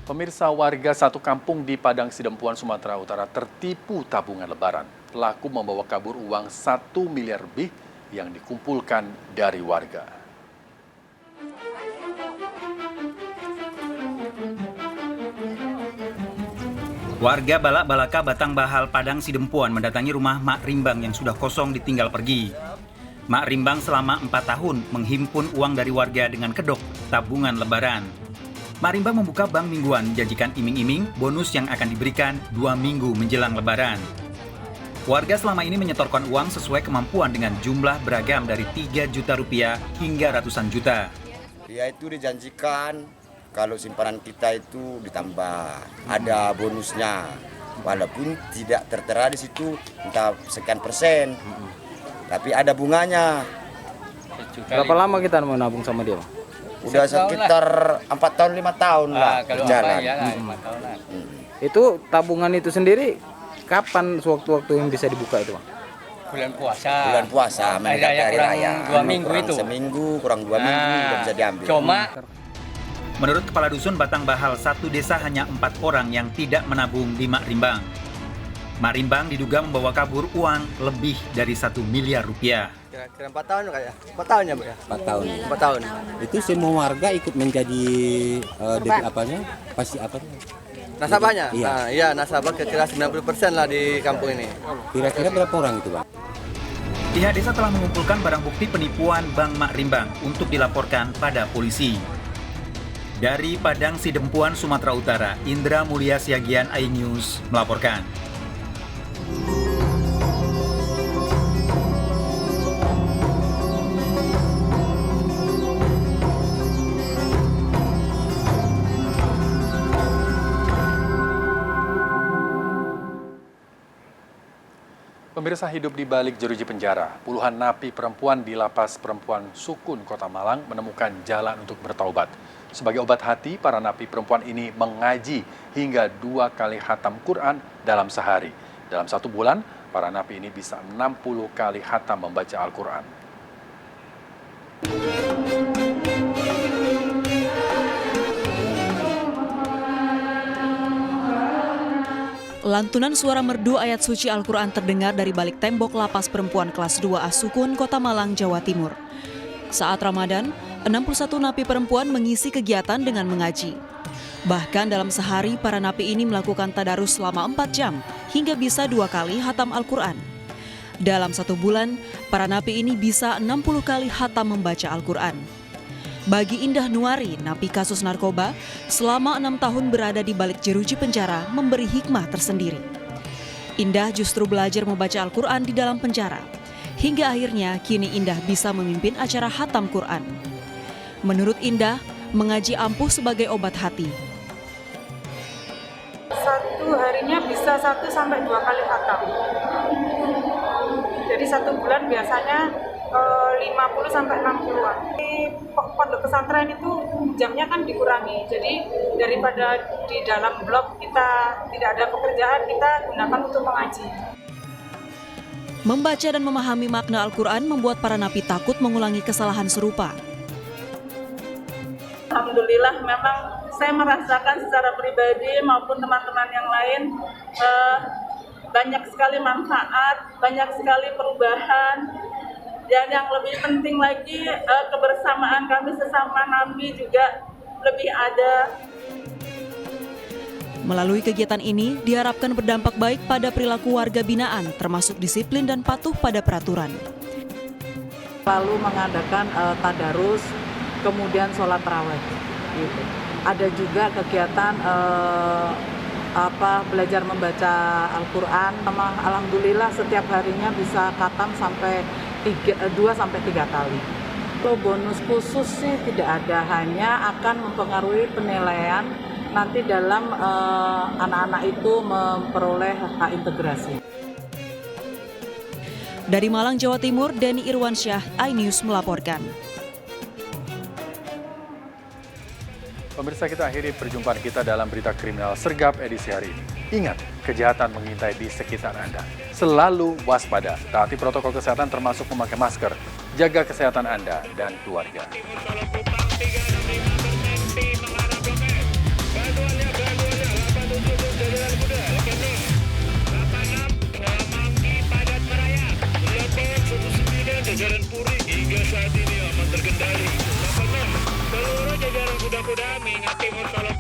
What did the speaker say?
Pemirsa, warga satu kampung di Padang Sidempuan, Sumatera Utara tertipu tabungan lebaran. Pelaku membawa kabur uang 1 miliar lebih yang dikumpulkan dari warga. Warga Balak Balaka, Batang Bahal, Padang Sidempuan mendatangi rumah Mak Rimbang yang sudah kosong ditinggal pergi. Mak Rimbang selama 4 tahun menghimpun uang dari warga dengan kedok tabungan lebaran. Mak Rimbang membuka bank mingguan menjanjikan iming-iming bonus yang akan diberikan 2 minggu menjelang lebaran. Warga selama ini menyetorkan uang sesuai kemampuan dengan jumlah beragam dari 3 juta rupiah hingga ratusan juta. Dia itu dijanjikan kalau simpanan kita itu ditambah, ada bonusnya. Walaupun tidak tertera di situ entah sekian persen, tapi ada bunganya. Berapa lama kita mau nabung sama dia, Bang? Udah sekitar 4 tahun 5 tahun lah berjalan. Ya, 5 tahunan. Itu tabungan itu sendiri kapan sewaktu-waktu yang bisa dibuka itu, Bang? Bulan puasa. Bulan puasa, mendekati hari raya. 2 minggu Kurang itu. Seminggu, kurang 2 minggu udah bisa diambil. Cuma Menurut Kepala Dusun Batang Bahal, satu desa hanya 4 orang yang tidak menabung di Mak Rimbang. Mak Rimbang diduga membawa kabur uang lebih dari 1 miliar rupiah. Kira-kira 4 tahun kayak 4 tahun ya, Bu ya? 4 tahun. 4 tahun. Itu semua warga ikut menjadi apanya? Pasti apa? Nasabahnya? Iya. Nah, iya, nasabah kira-kira 90% lah di kampung ini. Kira-kira berapa orang itu, Bang? Pihak desa telah mengumpulkan barang bukti penipuan Bank Mak Rimbang untuk dilaporkan pada polisi. Dari Padang Sidempuan, Sumatera Utara, Indra Mulia Siagian, iNews melaporkan. Pemirsa, hidup di balik jeruji penjara, puluhan napi perempuan di Lapas Perempuan Sukun, Kota Malang menemukan jalan untuk bertaubat. Sebagai obat hati, para napi perempuan ini mengaji hingga 2 kali khatam Quran dalam sehari. Dalam 1 bulan, para napi ini bisa 60 kali khatam membaca Al-Quran. Lantunan suara merdu ayat suci Al-Quran terdengar dari balik tembok Lapas Perempuan kelas 2 Asukun, Kota Malang, Jawa Timur. Saat Ramadan, 61 napi perempuan mengisi kegiatan dengan mengaji. Bahkan dalam sehari, para napi ini melakukan tadarus selama 4 jam hingga bisa 2 kali khatam Al-Quran. Dalam 1 bulan, para napi ini bisa 60 kali khatam membaca Al-Quran. Bagi Indah Nuari, napi kasus narkoba, selama 6 tahun berada di balik jeruji penjara memberi hikmah tersendiri. Indah justru belajar membaca Al-Quran di dalam penjara. Hingga akhirnya kini Indah bisa memimpin acara khatam Quran. Menurut Indah, mengaji ampuh sebagai obat hati. Satu harinya bisa 1-2 kali khatam. Jadi 1 bulan biasanya 50-60-an. Di pondok pesantren itu jamnya kan dikurangi. Jadi daripada di dalam blok kita tidak ada pekerjaan, kita gunakan untuk mengaji. Membaca dan memahami makna Al-Quran membuat para napi takut mengulangi kesalahan serupa. Alhamdulillah, memang saya merasakan secara pribadi maupun teman-teman yang lain banyak sekali manfaat, banyak sekali perubahan. Dan yang lebih penting lagi, kebersamaan kami sesama napi juga lebih ada. Melalui kegiatan ini, diharapkan berdampak baik pada perilaku warga binaan, termasuk disiplin dan patuh pada peraturan. Lalu mengadakan tadarus, kemudian sholat tarawih. Gitu. Ada juga kegiatan belajar membaca Al-Quran. Alhamdulillah setiap harinya bisa khatam sampai 2-3 kali. Kalau bonus khusus sih tidak ada, hanya akan mempengaruhi penilaian nanti dalam anak-anak itu memperoleh hak integrasi. Dari Malang, Jawa Timur, Denny Irwansyah, iNews melaporkan. Pemirsa, kita akhiri perjumpaan kita dalam berita kriminal sergap edisi hari ini. Ingat, kejahatan mengintai di sekitar Anda. Selalu waspada, taati protokol kesehatan termasuk memakai masker, jaga kesehatan Anda dan keluarga. Jajaran Puri hingga saat ini aman terkendali. 86 seluruh jajaran kuda-kuda mengingati masalah